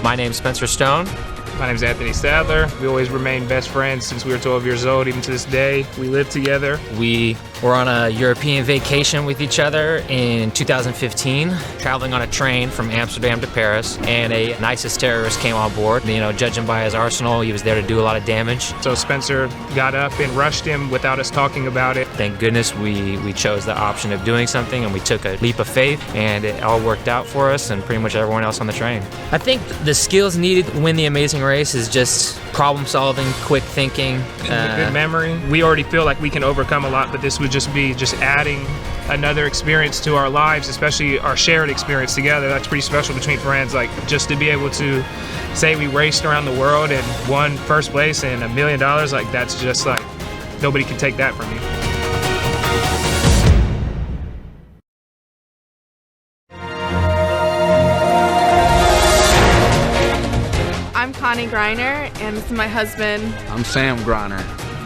My name's Spencer Stone. My name's Anthony Sadler. We always remained best friends since we were 12 years old, even to this day. We live together. We were on a European vacation with each other in 2015, traveling on a train from Amsterdam to Paris, and a ISIS terrorist came on board. You know, judging by his arsenal, he was there to do a lot of damage. So Spencer got up and rushed him without us talking about it. Thank goodness we chose the option of doing something, and we took a leap of faith, and it all worked out for us and pretty much everyone else on the train. I think the skills needed to win the Amazing Race is just problem solving, quick thinking. Good memory. We already feel like we can overcome a lot, but this would just be adding another experience to our lives, especially our shared experience together. That's pretty special between friends. Like, just to be able to say we raced around the world and won first place and $1 million, like, that's just like, nobody can take that from you. I'm Connie Griner, and this is my husband. I'm Sam Griner.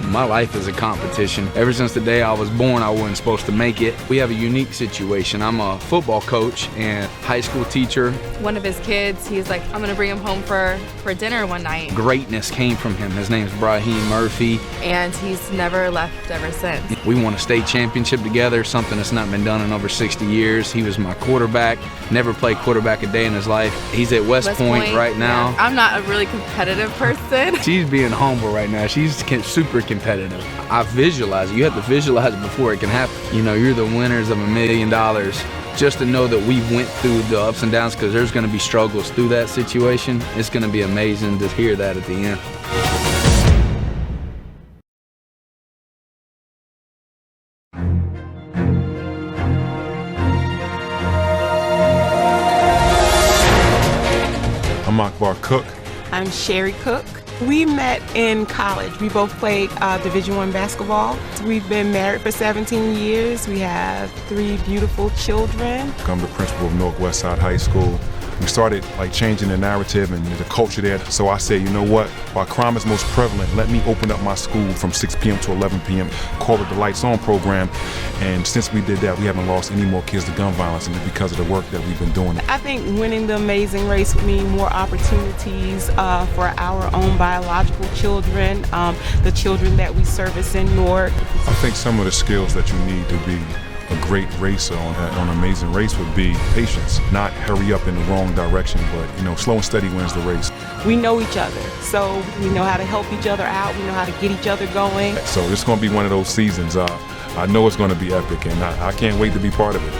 My life is a competition. Ever since the day I was born, I wasn't supposed to make it. We have a unique situation. I'm a football coach and high school teacher. One of his kids, he's like, I'm gonna bring him home for dinner one night. Greatness came from him. His name's Brahim Murphy. And he's never left ever since. We won a state championship together, something that's not been done in over 60 years. He was my quarterback, never played quarterback a day in his life. He's at West Point right now. Yeah. I'm not a really competitive person. She's being humble right now. She's super competitive. I visualize it. You have to visualize it before it can happen. You know, you're the winners of $1 million. Just to know that we went through the ups and downs, because there's going to be struggles through that situation. It's going to be amazing to hear that at the end. I'm Akbar Cook. I'm Sherry Cook. We met in college. We both played Division I basketball. We've been married for 17 years. We have 3 beautiful children. I'm the principal of Northwest Side High School. We started changing the narrative and the culture there. So I said, you know what? While crime is most prevalent, let me open up my school from 6 p.m. to 11 p.m., call it the Lights On program. And since we did that, we haven't lost any more kids to gun violence, and it's because of the work that we've been doing. I think winning the Amazing Race would mean more opportunities for our own biological children, the children that we service in Newark. I think some of the skills that you need to be a great racer on Amazing Race would be patience, not hurry up in the wrong direction, but slow and steady wins the race. We know each other, so we know how to help each other out. We know how to get each other going. So it's going to be one of those seasons. I know it's going to be epic, and I can't wait to be part of it.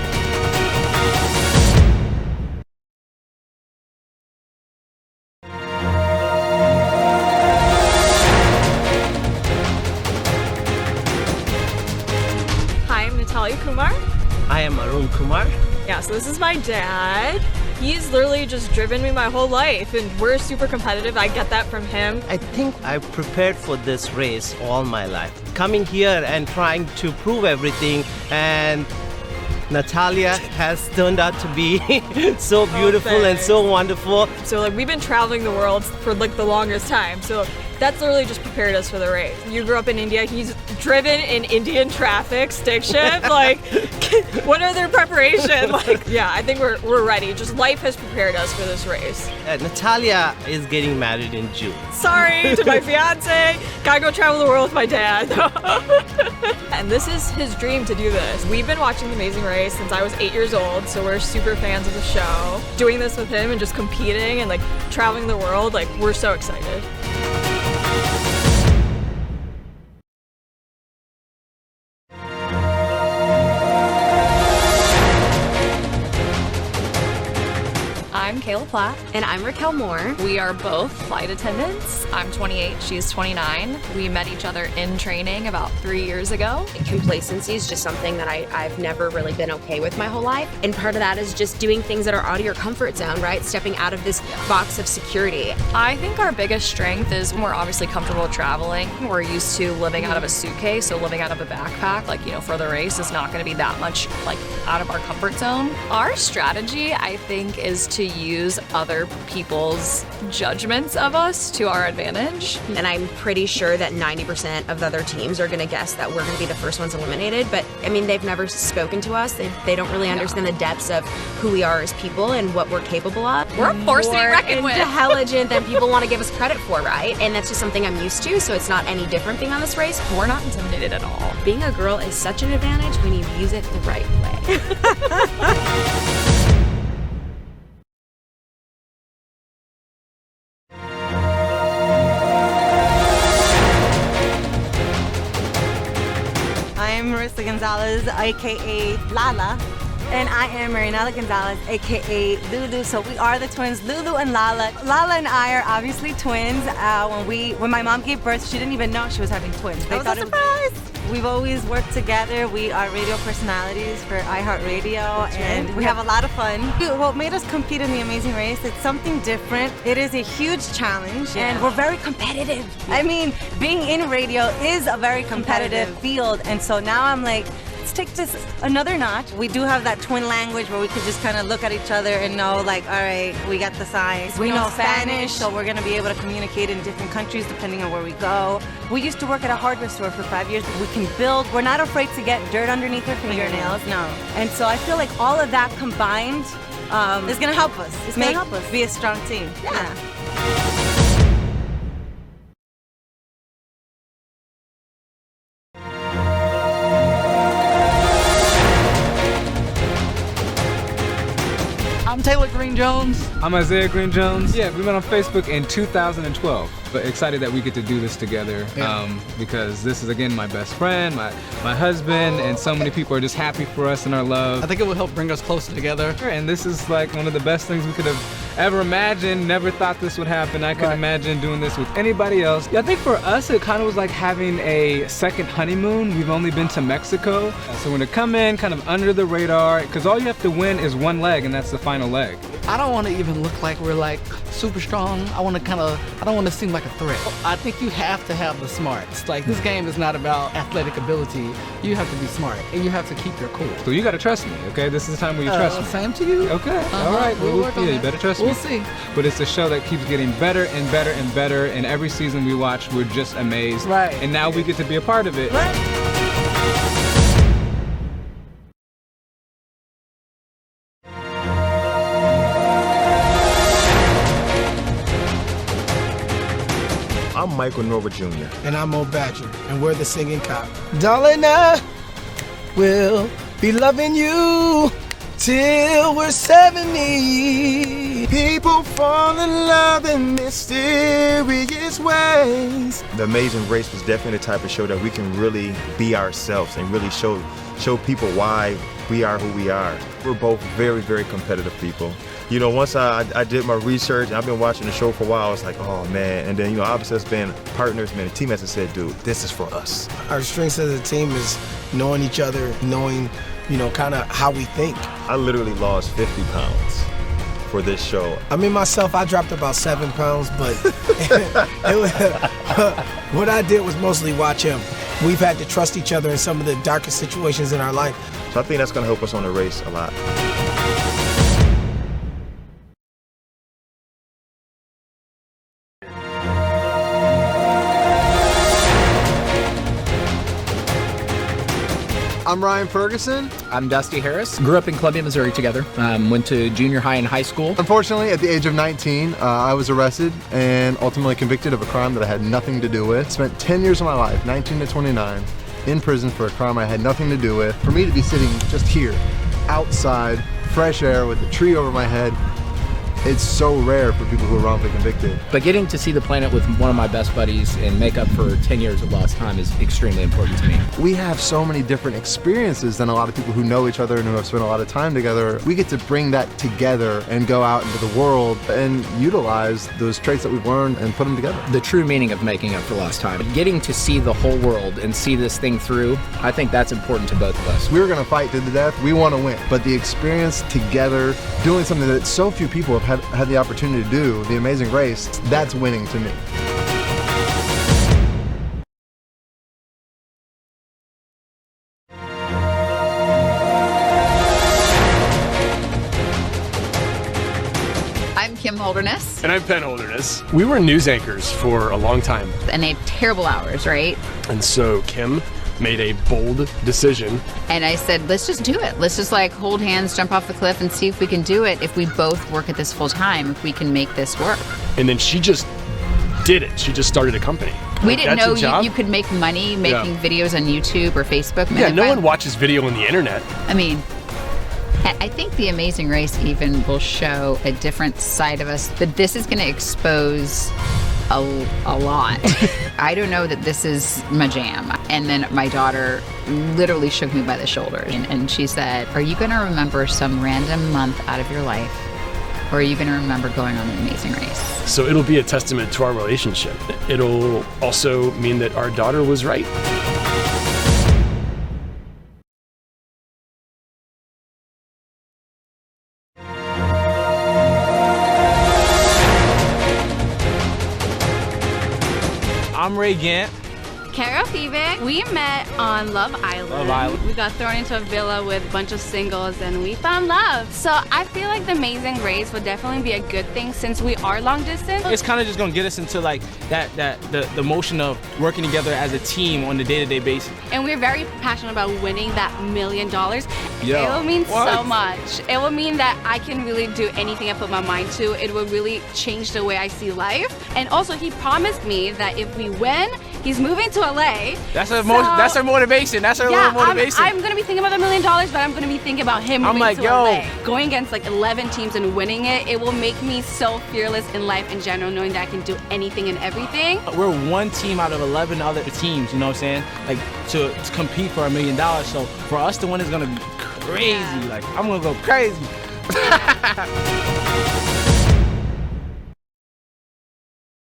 I am Arun Kumar. Yeah, so this is my dad. He's literally just driven me my whole life, and we're super competitive. I get that from him. I think I've prepared for this race all my life. Coming here and trying to prove everything, and Natalia has turned out to be so beautiful and so wonderful. So we've been traveling the world for the longest time. So that's literally just prepared us for the race. You grew up in India. He's driven in Indian traffic, stick shift. What other preparation? Yeah, I think we're ready. Just life has prepared us for this race. Natalia is getting married in June. Sorry to my fiance. Gotta go travel the world with my dad. And this is his dream to do this. We've been watching The Amazing Race since I was 8 years old, so we're super fans of the show. Doing this with him and just competing and traveling the world, we're so excited. I'm Kayla Platt. And I'm Raquel Moore. We are both flight attendants. I'm 28, she's 29. We met each other in training about 3 years ago. Complacency is just something that I've never really been okay with my whole life. And part of that is just doing things that are out of your comfort zone, right? Stepping out of this box of security. I think our biggest strength is we're obviously comfortable traveling. We're used to living out of a suitcase, so living out of a backpack, for the race is not going to be that much out of our comfort zone. Our strategy, I think, is to use use other people's judgments of us to our advantage. And I'm pretty sure that 90% of the other teams are going to guess that we're going to be the first ones eliminated. But I mean, they've never spoken to us. They don't really understand the depths of who we are as people and what we're capable of. We're a force to be reckoned with. More intelligent than people want to give us credit for, right? And that's just something I'm used to, so it's not any different being on this race. We're not intimidated at all. Being a girl is such an advantage when you use it the right way. I'm Marissa Gonzalez, aka LaLa, and I am Marinella Gonzalez, aka Lulu. So we are the twins, Lulu and LaLa. LaLa and I are obviously twins. When my mom gave birth, she didn't even know she was having twins. They thought it was a surprise. We've always worked together. We are radio personalities for iHeartRadio, and we have a lot of fun. What made us compete in The Amazing Race, it's something different. It is a huge challenge, and we're very competitive. I mean, being in radio is a very competitive field, and so now I'm like, let's take this another notch. We do have that twin language where we could just kind of look at each other and know, like, all right, we got the signs. We know Spanish, so we're going to be able to communicate in different countries depending on where we go. We used to work at a hardware store for 5 years. We can build. We're not afraid to get dirt underneath our fingernails. No. And so I feel like all of that combined is going to help us. It's going to help us be a strong team. Yeah. I'm Taylor Green Jones. I'm Isaiah Green Jones. Yeah, we met on Facebook in 2012. But excited that we get to do this together because this is, again, my best friend, my husband, and so many people are just happy for us and our love. I think it will help bring us closer together. And this is like one of the best things we could have ever imagined. Never thought this would happen. I couldn't imagine doing this with anybody else. Yeah, I think for us, it kind of was like having a second honeymoon. We've only been to Mexico. So we're gonna come in kind of under the radar because all you have to win is one leg, and that's the final leg. I don't want to even look like we're like super strong. I don't want to seem like a threat. I think you have to have the smarts. Like, this game is not about athletic ability. You have to be smart, and you have to keep your cool. So you gotta trust me, okay? This is the time where you trust me. Same to you. Okay, all right. We'll work on you that. Better trust me. We'll see. But it's a show that keeps getting better and better and better, and every season we watch, we're just amazed. Right. And now we get to be a part of it. Right. I'm Michael Norwood Jr. And I'm Mo Badger, and we're the Singing Cop. Darling, I will be loving you till we're 70. People fall in love in mysterious ways. The Amazing Race was definitely the type of show that we can really be ourselves and really show people why we are who we are. We're both very, very competitive people. You know, once I did my research, I've been watching the show for a while, I was like, oh man. And then, you know, obviously as being partners, man, the teammates have said, dude, this is for us. Our strengths as a team is knowing each other, knowing, you know, kind of how we think. I literally lost 50 pounds for this show. I mean, myself, I dropped about 7 pounds, but what I did was mostly watch him. We've had to trust each other in some of the darkest situations in our life. So I think that's going to help us on the race a lot. I'm Ryan Ferguson. I'm Dusty Harris. Grew up in Columbia, Missouri together. Went to junior high and high school. Unfortunately, at the age of 19, I was arrested and ultimately convicted of a crime that I had nothing to do with. Spent 10 years of my life, 19 to 29, in prison for a crime I had nothing to do with. For me to be sitting just here, outside, fresh air with a tree over my head, it's so rare for people who are wrongfully convicted. But getting to see the planet with one of my best buddies and make up for 10 years of lost time is extremely important to me. We have so many different experiences than a lot of people who know each other and who have spent a lot of time together. We get to bring that together and go out into the world and utilize those traits that we've learned and put them together. The true meaning of making up for lost time. Getting to see the whole world and see this thing through, I think that's important to both of us. We're going to fight to the death. We want to win. But the experience together, doing something that so few people have had the opportunity to do, the Amazing Race, that's winning to me. Holderness. And I'm Penn Holderness. We were news anchors for a long time. And they had terrible hours, right? And so Kim made a bold decision. And I said, let's just do it. Let's just like hold hands, jump off the cliff and see if we can do it. If we both work at this full time, if we can make this work. And then she just did it. She just started a company. We didn't know you could make money making videos on YouTube or Facebook. Yeah, no one watches video on the internet. I mean, I think The Amazing Race even will show a different side of us, that this is going to expose a lot. I don't know that this is my jam. And then my daughter literally shook me by the shoulder and she said, are you going to remember some random month out of your life? Or are you going to remember going on The Amazing Race? So it'll be a testament to our relationship. It'll also mean that our daughter was right. I'm Ray Gant. Carol Feevick. We met on Love Island. We got thrown into a villa with a bunch of singles and we found love. So I feel like The Amazing Race would definitely be a good thing since we are long distance. It's kind of just gonna get us into like the motion of working together as a team on a day-to-day basis. And we're very passionate about winning that $1 million. Yo, it will mean what? so much. It will mean that I can really do anything I put my mind to. It will really change the way I see life. And also he promised me that if we win, he's moving to LA. That's our motivation. That's our little motivation. I'm gonna be thinking about $1 million, but I'm gonna be thinking about him moving to LA. Going against like 11 teams and winning it, it will make me so fearless in life in general, knowing that I can do anything and everything. We're one team out of 11 other teams, you know what I'm saying? Like to compete for $1 million. So for us to win is gonna be crazy. Like I'm gonna go crazy.